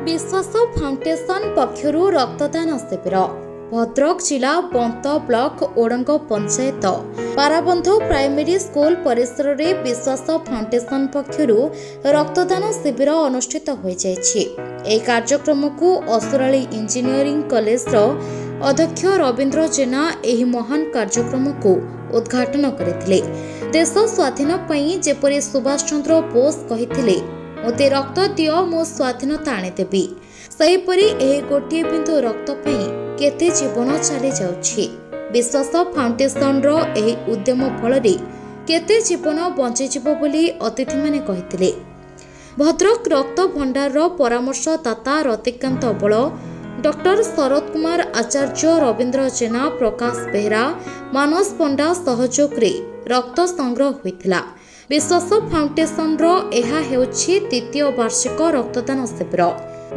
विश्वास फाउंडेशन पक्षरु रक्तदान शिविर भद्रक जिला बंत ब्लॉक ओडंग पंचायत पाराबंध प्राइमरी स्कूल परिसर रे विश्वास फाउंडेशन पक्षरु रक्तदान शिविर अनुष्ठित हो जायछि। एही कार्यक्रम को असुराली इंजीनियरिंग कॉलेज रो अध्यक्ष रविंद्र जेना एही महान कार्यक्रम को उद्घाटन करथिले। देश स्वाधीन पई जेपरि सुभाष चंद्र बोस कहिथिले मोते रक्त दियो मो स्वाधीनता आनीदेवी, सेहीपरि एही गोटे बिंदु रक्त पई केते जीवन चली जाउछि। विश्वास फाउंडेशन रो एही उद्यम फलरे केते जीवन बंची जीव बोली अतिथि माने कहिथिले। भद्रक रक्त भंडार रो परामर्शदाता रतिकांत बळ, डॉक्टर शरद कुमार आचार्य, रविंद्र जेना, प्रकाश बेहरा, मानस पंडा सहयोग रे रक्त संग्रह होइथिला। विश्वास फाउंडेशन रो एहा हेउछि द्वितीय वार्षिक रक्तदान शिविर।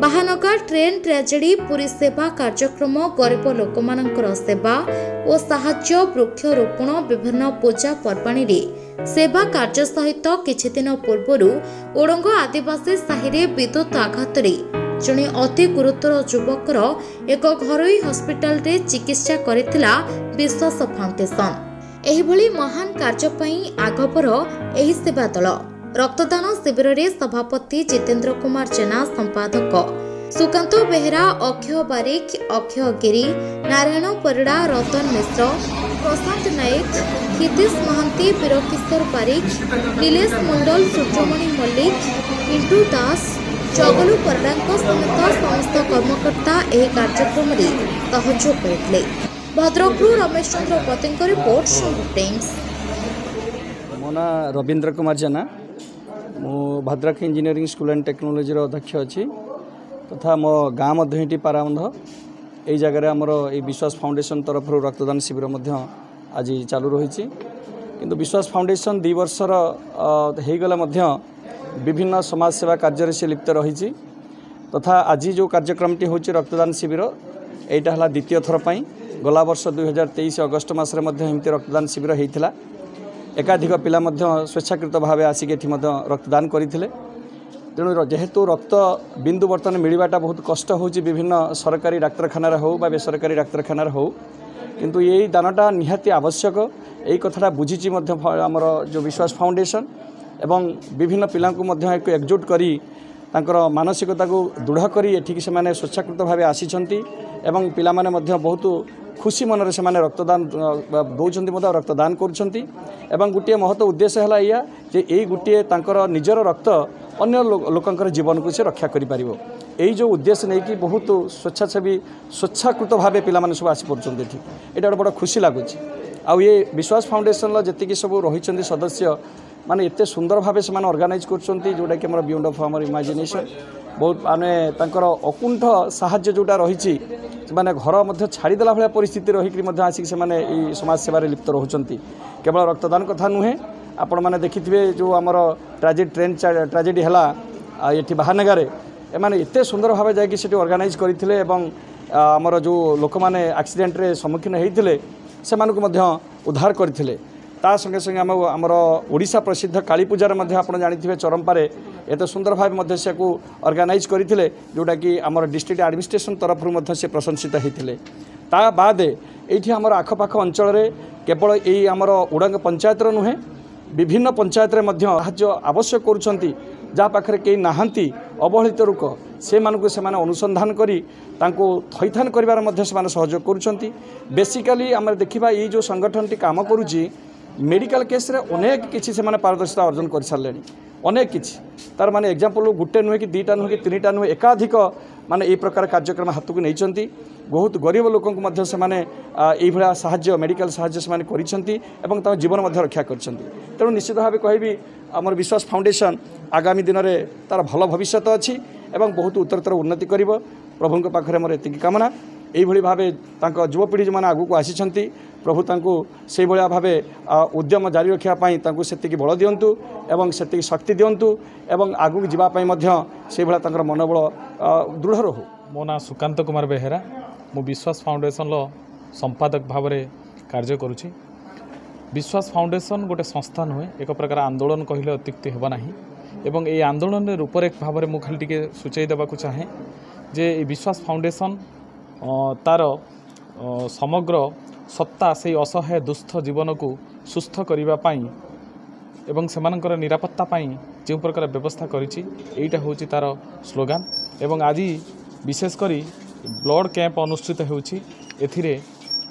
बाहानगा ट्रेन ट्रेजेडी पुरी सेवा कार्यक्रम गरीब लोकमानंकर सेवा और साहाय्य, वृक्षरोपण, विभिन्न पूजा पर्वाणी रे सेवा कार्य सहित किछि दिन पूर्वरु ओडंग आदिवासी साहि रे विद्युत आघात रे जणे अति गुरुतर युवकर एक घरोई हॉस्पिटल रे चिकित्सा करिथिला विश्वास फाउंडेशन। एही भली महान कार्य पई आगपर एही सेवा दल रक्तदान शिविर रे सभापति जितेंद्र कुमार जेना, संपादक सुकांत बेहरा, अक्षय बारिक, अक्षय गिरी, नारायण परिड़ा, रतन मिश्र, प्रशांत नायक, हितेश महांती, वीरकिशोर बारिक, नीलेश मंडल, सूर्यमणि मल्लिक, पिंटू दास, जगलू परिड़ा समेत समस्त कर्मकर्ता एही कार्यक्रम रे सहयोग करथिले। भद्रकरू रमेश चंद्र पतिंक रिपोर्ट शंभु टाइम्स। मो ना रविंद्र कुमार जेना, मु Bhadrak engineering school and technology अध्यक्ष अच्छी तथा मो गाँ मध्य पाराबंध यही जगह आमर ये विश्वास फाउंडेशन तरफ रक्तदान शिविर आज चालू रही। किंतु विश्वास फाउंडेशन 2 वर्षर होगला विभिन्न समाज सेवा कार्य से लिप्त रही तथा आज जो कार्यक्रमटी हूँ रक्तदान शिविर यहाँ है द्वितीय थर पर। गला वर्ष 2023 अगस्ट मासरे एमती रक्तदान शिविर होता। एकाधिक पिला स्वेच्छाकृत भाव आसिक रक्तदान करते। तेणु जेहेतु रक्त बिंदु बर्तमान मिलवाटा बहुत कष्ट हो विभिन्न सरकारी डाक्तखाना हो बा बेसरकारी डाक्तखाना हो, किंतु यही दानटा निहाती आवश्यक। यही कथाटा बुझी आमर जो विश्वास फाउंडेशन एवं विभिन्न पिला एक एकजुट करी तांकर मानसिकता को दृढ़ करी एठिक से माने स्वेच्छाकृत भाव आसीचंती एवं पिला माने बहुत खुशी मनरे से माने रक्तदान दौरान रक्तदान करुँच। गोटे महत्व उद्देश्य है या जे यही गोटे तांकर निजर रक्त अन्य लोकंकर जीवन को से रक्षा करि पारिबो। यही जो उद्देश्य नहीं कि बहुत स्वेच्छासेवी स्वेच्छाकृत भाव पिला माने सब आसी पड़छन्ते। एटा बड़ा खुशी लागुच। आउ ये विश्वास फाउंडेशन जतिक सब रही सदस्य माने एते सुंदर भाव से ऑर्गेनाइज करछन्ती जोटा कि हमर बियॉन्ड ऑफ हमर इमेजिनेशन। बहुत माने तांकर अकुंठ साहाय्य जोटा रही माने घर मध्य छाड़ीदेला भाया परिस्थिति रहीकि आसिक से माने ई समाज सेवा लिप्त रहउछन्ती। केवल रक्तदान कथा नुहे, आपण माने देखिथिबे जो हमर ट्रेन ट्रेजेडी हला एठी बाहानगारे एमाने एते सुंदर भाव जाय कि सेठी ऑर्गेनाइज करिथिले एवं हमर जो लोक माने एक्सीडेंट रे सम्मुखीन हेइथिले सेमानकु मध्य उद्धार करिथिले। ता संगे संगे आमर ओडिशा प्रसिद्ध काली पूजार मध्य आपण जानिथिबे चरमपारे एत सुंदर भाव मध्य से ऑर्गेनाइज करथिले जोटा कि आमर डिस्ट्रिक्ट एडमिनिस्ट्रेशन तरफ मध्य से प्रशंसित होते। ता बाद एठी आमर आखपाख अंचल रे केवल यही आमर ओडंग पंचायत नुहे विभिन्न पंचायत रे मध्य साहाय्य आवश्यक करुछंती। जा पाखरे केही नाहंती अवहेलित लोक से मानकु से माने अनुसंधान करी तांको थैथान करिवार मध्य से माने सहयोग करुछंती। बेसिकली आम देखिबा ये जो संगठनटी काम करुची मेडिकल केस रे अनेक किछि से माने पारदर्शिता अर्जन कर सारले। अनेक किछि तार माने एग्जांपल गुटे नुहे कि 2टा नुहे कि 3टा नुहे एकाधिक माने ए प्रकार कार्यक्रम हाथ को नहीं। बहुत गरीब लोकों को मध्य से माने एई भला साहाय्य मेडिकल साहाय्य से माने करिसंती एवं ता जीवन मध्य रक्षा करछंती। तेणु निश्चित भाव कहबी आमर विश्वास फाउंडेशन आगामी दिन में तार भल भविष्य अच्छी एवं बहुत उत्तरोत्तर उन्नति करिवो। प्रभुଙ୍କ पाखरे मोर एतिकी कामना। एइभଳି भावे तांको युवपीढ़ी जो माने आगु को आसीचंती प्रभु तांको से भलिया भावे उद्यम जारी रखिया पाई तांको सेतिकी बल दियंतु एवं सेतिकी शक्ति दियंतु एवं आगु जिबा पाई मध्य से भलिया तांकर मनोबल दृढ़ रहू। मो ना सुकांत कुमार बेहरा, मु विश्वास फाउंडेशन लो संपादक भाव रे कार्य करुछि। विश्वास फाउंडेशन गोटे संस्था नुहे, एक प्रकार आंदोलन कहले अत्युक्ति हेबा नाही। एवं ये आंदोलन रूपरेख भाव में खाली टे सूचई देवाक चाहे जे विश्वास फाउंडेशन तार समग्र सत्ता से असहाय दुस्थ जीवन को सुस्थ करने एवं सेमानकर निरापत्ता जो प्रकार व्यवस्था करिछि एटा होछि तार स्लोगान। एवं आज विशेषकर ब्लड कैंप अनुष्ठित होछि एथिरे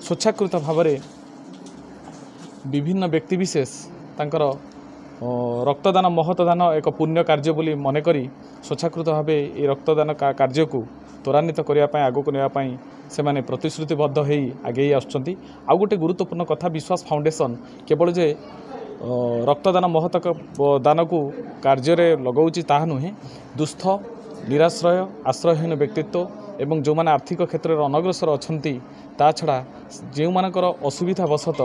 स्वेच्छाकृत भाव में विभिन्न व्यक्तिविशेष तांकर रक्तदान महत्दान एक पुण्य कार्य बोली मन करी स्वेच्छाकृत भाव ये रक्तदान कार्य को त्वरान्वित करने आगक नापी से माने प्रतिश्रुतिबद्ध हो आगे आसुँच। आउ गोटे गुरुत्वपूर्ण कथा विश्वास फाउंडेशन केवल जे रक्तदान महत दान को कार्य लगाऊँच ताहा नुहे दुस्थ निराश्रय आश्रयहीन व्यक्तित्व एवं जो माने आर्थिक क्षेत्र में अनग्रसर अच्छा ता छड़ा जो मानकर असुविधा वशत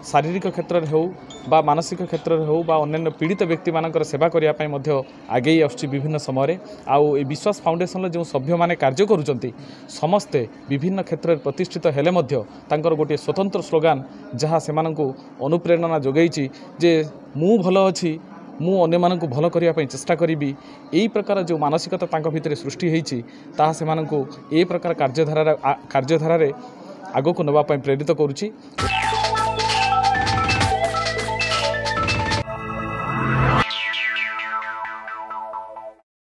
शारीरिक क्षेत्र में हो बा मानसिक क्षेत्र में हो बा अन्य पीड़ित व्यक्ति मानकर सेवा करने आगे आसुँच विभिन्न समय आउ ए विश्वास फाउंडेशन जो सभ्य माने कार्य करुँच समस्ते विभिन्न क्षेत्र में प्रतिष्ठित हेले तांकर गोटे स्वतंत्र स्लोगान जहाँ से अनुप्रेरणा जोगाई जे मु भल अच्छी मु अन्य मानक भल करने चेष्टा करी यही प्रकार जो मानसिकता तांको भितर सृष्टि होती ताहा से ए प्रकार कार्यधारा आगक नवाई प्रेरित करुच्ची।